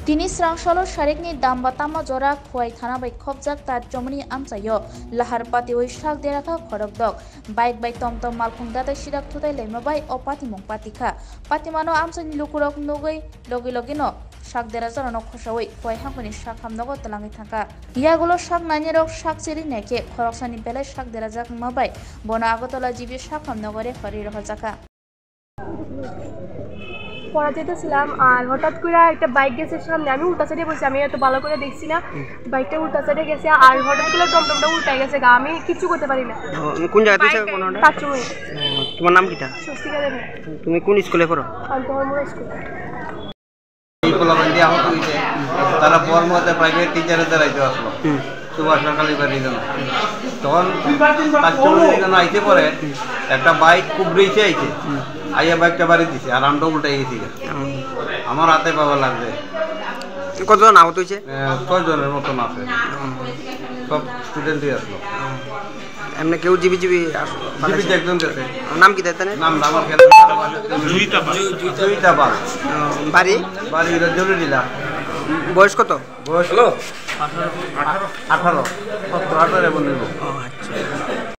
Tini srangsalo sharikni damba tama jora khwai thana bai khobjak tar chomni amchayo lahar pati oi shak deraka khorok dok bike bai tomtom malkhung data sidak thutai leima bai opati mong patikha patimano amchani lukurok nugoi logino shak dera jorano khosawai khwai hangoni shak hamnogo talangi thaka yagulo shak nanirok shak chiri neke khoroksani belai shak dera jak mabai bono agotola jibi shak hamnogore khori rohjaka পড়া যেতেছিলাম আর হঠাৎ করে একটা bike গেছে সামনে আমি উল্টা সাইডে বসে আমি এত ভালো করে দেখছি না বাইকটা উল্টা সাইডে গেছে আর হঠাৎ করে টমটমটা উল্টাই গেছে গা আমি কিছু করতে পারি না কোন জায়গা থেকে কোনটা কাচুই তোমার নাম কিটা স্বস্তিকা দেবী তুমি কোন স্কুলে পড়ো আন্তঃমোড় স্কুল এই পোলাবান্ডি আহত হইছে তারা পরমতে প্রাইভেট টিচারের দ্বারাইতে আসলো সুভাষ সরকারি বাড়ির জন্য তখন তার জন্য আইতে পরে একটা বাইক খুব রেসে আইছে আইয়া বাইকটা বাড়ি দিছে আর আমটা উল্টাই গেছি আমার হাতে পাওয়া লাগবে কতজন আহত হয়েছে 6 জনের মতন আছে সব স্টুডেন্টই আসলো এমনি কেউ জিবি জীবিত একজন গেছে নাম কি তাই নাম আমার খেলা জুইতা পাল বাড়ি জরুরিলা বয়স কত বয়স 18 17 18 এবং আচ্ছা